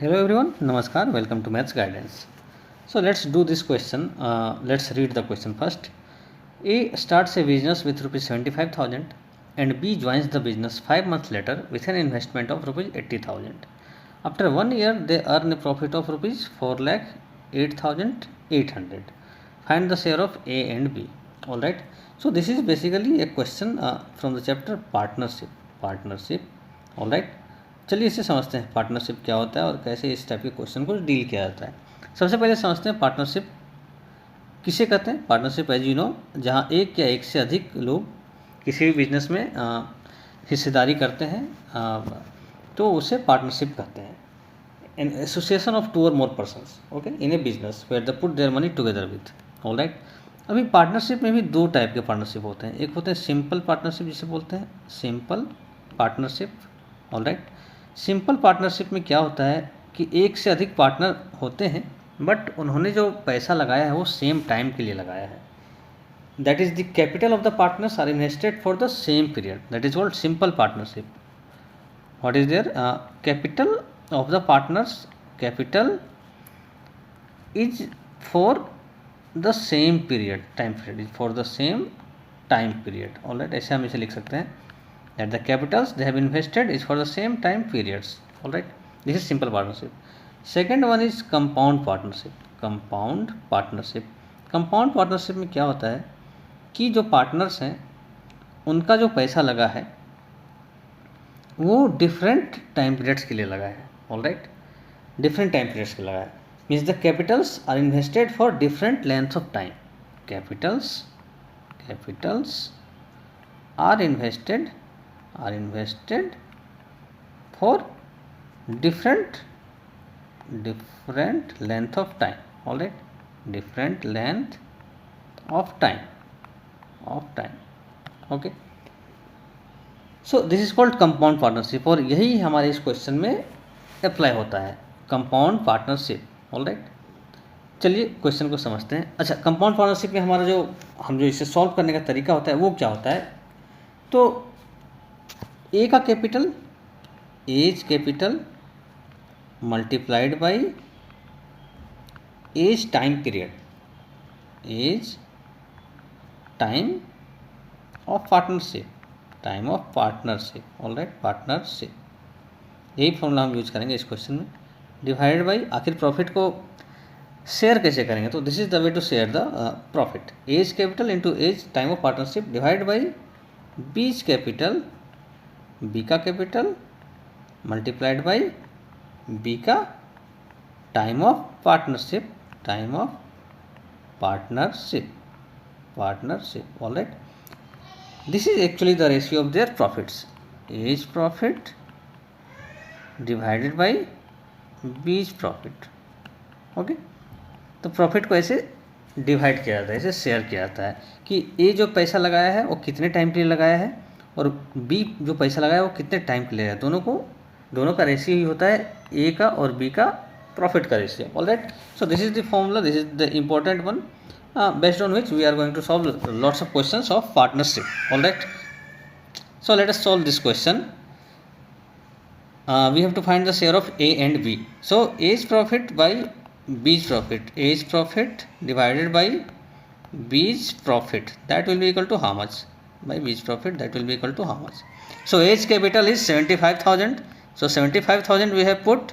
Hello everyone, Namaskar, welcome to Maths Guidance. So let's do this question. Let's read the question first. A starts a business with rupees 75,000 and B joins the business 5 months later with an investment of rupees 80,000. After 1 year, they earn a profit of rupees 4,08,800. Find the share of A and B. Alright. So this is basically a question from the chapter partnership. Alright. चलिए इसे समझते हैं partnership क्या होता है और कैसे इस टाइप के क्वेश्चन को डील किया जाता है। सबसे पहले समझते हैं पार्टनरशिप किसे कहते हैं। पार्टनरशिप एज यू नो जहाँ एक या एक से अधिक लोग किसी भी बिजनेस में हिस्सेदारी करते हैं तो उसे पार्टनरशिप कहते हैं। An association of 2 or more persons okay in a business where they put their money together with alright. अभी पार्टनरशिप में भी 2 टाइप के पार्टनरशिप होते हैं। एक होते हैं सिंपल पार्टनरशिप जिसे बोलते हैं simple partnership alright. Simple partnership में क्या होता है कि एक से अधिक पार्टनर होते हैं बट उन्होंने जो पैसा लगाया है वो सेम टाइम के लिए लगाया है। That is the capital of the partners are invested for the same period, that is called simple partnership. What is their capital of the partners, capital is for the same period, time period is for the same time period alright. ऐसे हम इसे लिख सकते हैं that the capitals they have invested is for the same time periods, all right. This is simple partnership. Second one is compound partnership. compound partnership में क्या होता है कि जो पार्टनर्स हैं उनका जो पैसा लगा है वो डिफरेंट टाइम पीरियड्स के लिए लगा है ऑलराइट, डिफरेंट टाइम पीरियड्स के लगा है। Means the capitals are invested for different length of time. Capitals are invested for different length of time, all right, different length of time okay. So this is called compound partnership और यही हमारे इस question में apply होता है, compound partnership alright. चलिए question को समझते हैं। अच्छा, कंपाउंड पार्टनरशिप में हमारा जो इसे सॉल्व करने का तरीका होता है वो क्या होता है। तो ए का capital A's capital multiplied by A's time period, A's time of partnership alright, partnership यही फॉर्मूला हम यूज करेंगे इस क्वेश्चन में। डिवाइडेड बाय आखिर प्रॉफिट को शेयर कैसे करेंगे, तो this is the way to share the profit. A's capital into A's time of partnership divide by B's capital, B का कैपिटल मल्टीप्लाइड बाय बी का time of partnership alright. This is actually the ratio of their profits, A's profit divided by B's profit okay. तो profit को ऐसे divide किया जाता है, ऐसे share किया जाता है कि ए जो पैसा लगाया है वो कितने टाइम के लिए लगाया है और बी जो पैसा लगाया है वो कितने टाइम के लिए है। दोनों का रेशियो ही होता है ए का और बी का प्रॉफिट का ratio alright. So this is the formula, this is the important one based on which we are going to solve lots of questions of partnership alright. So let us solve this question. We have to find the share of A and B. So A's profit by B's profit, A's profit divided by B's profit, that will be equal to how much? By B's profit, that will be equal to how much? So A's capital is 75,000. So 75,000 we have put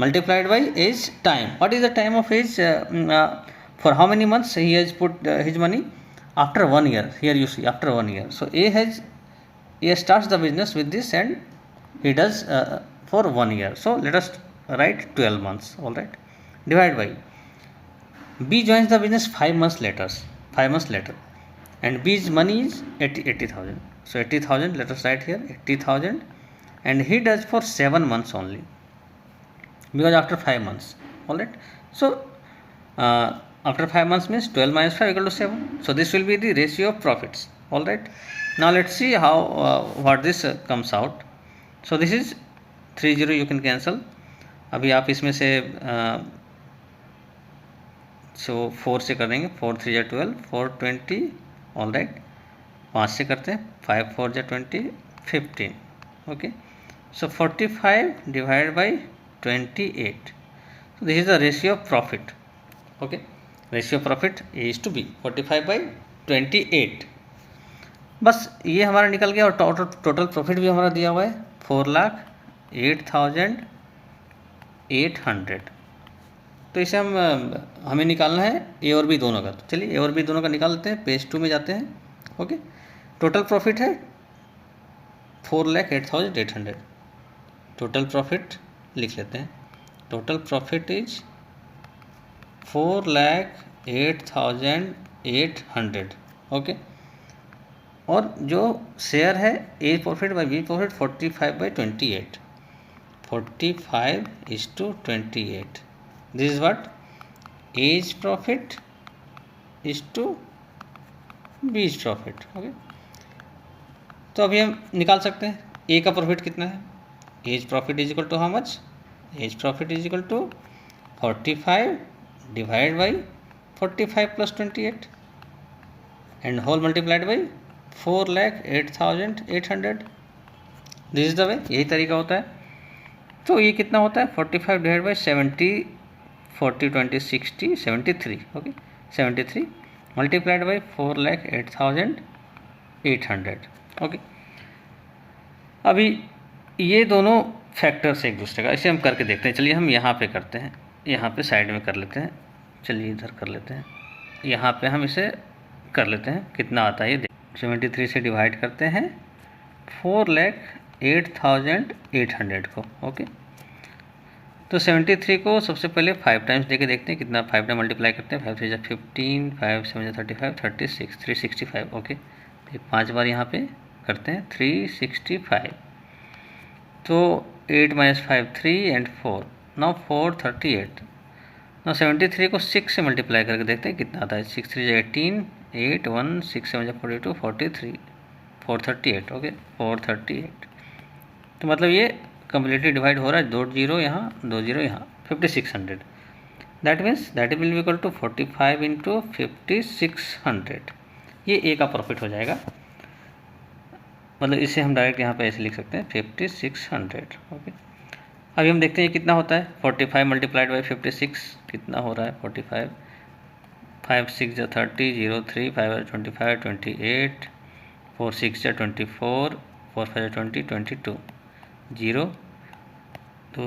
multiplied by A's time. What is the time of A's? For how many months he has put his money? After 1 year. Here you see after 1 year. So A starts the business with this and he does for 1 year. So let us write 12 months alright. Divide by B joins the business 5 months later and B's money is 80,000. So 80,000, let us write here 80,000 and he does for 7 months only because after 5 months alright. So after 5 months means 12 minus 5 equal to 7. So this will be the ratio of profits alright. Now let's see how what this comes out. So this is 30, you can cancel. अभी आप इसमें से 4 से कर देंगे, 4 3 या 12, 4 20 alright. 5 से करते हैं, 5 4 या 20, 15 okay. So 45 divided by 28. So this is the ratio of profit. Okay, ratio of profit A is to B, 45/28. बस ये हमारा निकल गया। और टोटल प्रॉफिट भी हमारा दिया हुआ है 4,08,800। तो इसे हमें निकालना है ए और बी दोनों का। तो चलिए ए और बी दोनों का निकाल लेते हैं। पेज 2 में जाते हैं। ओके, टोटल प्रॉफिट है 4,08,800। टोटल प्रॉफिट लिख लेते हैं। Total profit is 4,08,800। ओके, और जो शेयर है A profit by B profit 45/28, 45:28। This is what A's profit is to B's profit. Okay, तो अभी हम निकाल सकते हैं ए का प्रॉफिट कितना है। A's profit is equal to how much? A's profit is equal to 45 divide by 45 + 28 and whole multiplied by 4,08,800। This is the way, यही तरीका होता है। तो ये कितना होता है? 45 divide by 70, 40, 20, 60, 73। Okay, 73 multiplied by 4,08,800। Okay, अभी ये दोनों फैक्टर्स एक दूसरे का, इसे हम करके देखते हैं। चलिए हम यहाँ पे करते हैं, यहाँ पे साइड में कर लेते हैं। चलिए इधर कर लेते हैं, यहाँ पे हम इसे कर लेते हैं। कितना आता है ये 73 से डिवाइड करते हैं 4,08,800 को। ओके, तो 73 को सबसे पहले 5 टाइम्स देके देखते हैं कितना। 5 टाइम मल्टीप्लाई करते हैं। 5 3 15, 5 7 35, 36, 365। ओके, 5 बार यहाँ पे करते हैं 365। तो 8 - 5 3 एंड 4, नाउ 438। नाउ 73 को 6 से मल्टीप्लाई करके देखते हैं कितना आता है। 6 3 18, 8 1 6 7 42, 43, 438। ओके, 438। तो मतलब ये कम्प्लीटली डिवाइड हो रहा है। 2 0 यहाँ, 2 0 यहाँ, 5600। That means that will be equal to 45 × 5600। ये ए का प्रॉफिट हो जाएगा। मतलब इसे हम डायरेक्ट यहाँ पे ऐसे लिख सकते हैं 5600। ओके, अभी हम देखते हैं ये कितना होता है। 45 मल्टीप्लाइड बाई 56 कितना हो रहा है। 45, 5 6 30, 0 3, 5 25, 28, 4 6 24, 4 5 20, 22, 0 तो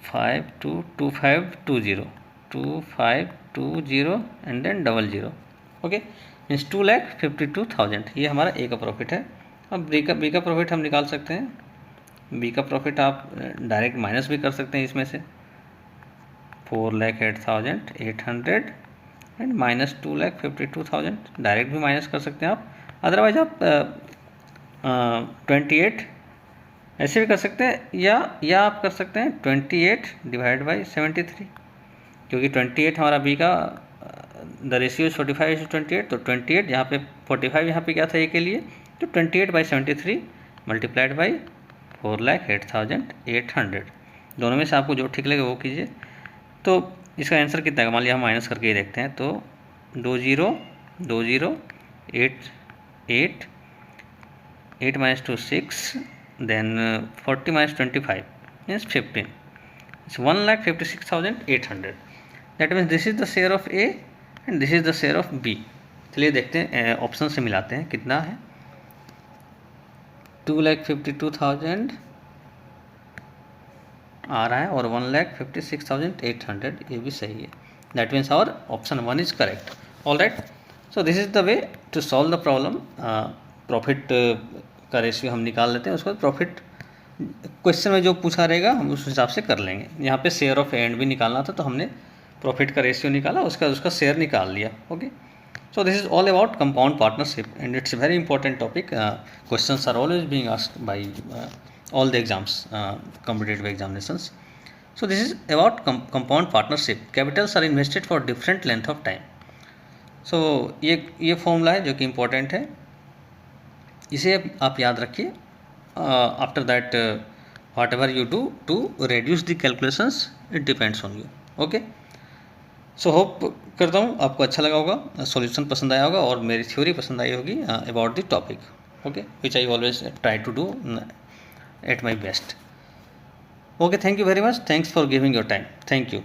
5 2 2 5 2 0, 2 5 2 0 एंड देन 00। Okay, means 2,52,000। ये हमारा ए का प्रॉफिट है। अब बी का प्रॉफिट हम निकाल सकते हैं। बी का प्रॉफिट आप डायरेक्ट माइनस भी कर सकते हैं इसमें से। 4,08,800 एंड माइनस 2,52,000। डायरेक्ट भी माइनस कर सकते हैं आप। अदरवाइज आप 28 ऐसे भी कर सकते हैं, या आप कर सकते हैं 28 डिवाइड बाई 73, क्योंकि 28 हमारा बी का द रेशियो इज 45:28। तो 28 यहाँ पे 45 यहाँ पे क्या था ए के लिए, तो 28/73 मल्टीप्लाइड बाई 4,08,800। दोनों में से आपको जो ठीक लगे वो कीजिए। तो इसका आंसर कितना है? मान लिया हम माइनस करके ही देखते हैं। तो 2 0 2 0 8 8 8 - 2 6, then 40 - 25 means 15. It's 1,56,800. That means this is the share of A and this is the share of B. चलिए देखते हैं, ऑप्शन से मिलाते हैं कितना है। 2,52,000 आ रहा है और 1,56,800 ये भी सही है। That means our option 1 is correct. All right, so this is the way to solve the problem. Profit का रेशियो हम निकाल लेते हैं, उसके बाद प्रॉफिट क्वेश्चन में जो पूछा रहेगा हम उस हिसाब से कर लेंगे। यहाँ पे share of A and B निकालना था, तो हमने प्रॉफिट का रेशियो निकाला, उसका शेयर निकाल लिया। Okay, so this is all about compound partnership and it's a very important topic. Questions are always being asked by all the exams, competitive examinations. So this is about compound partnership. Capitals are invested for different length of time. So ये formula है जो कि important है, इसे आप याद रखिए। After that whatever you do to reduce the calculations, it depends on you. Okay, so hope करता हूँ आपको अच्छा लगा होगा, सॉल्यूशन पसंद आया होगा और मेरी थ्योरी पसंद आई होगी about the topic. Okay, which I always try to do at my best. Okay, thank you very much, thanks for giving your time, thank you.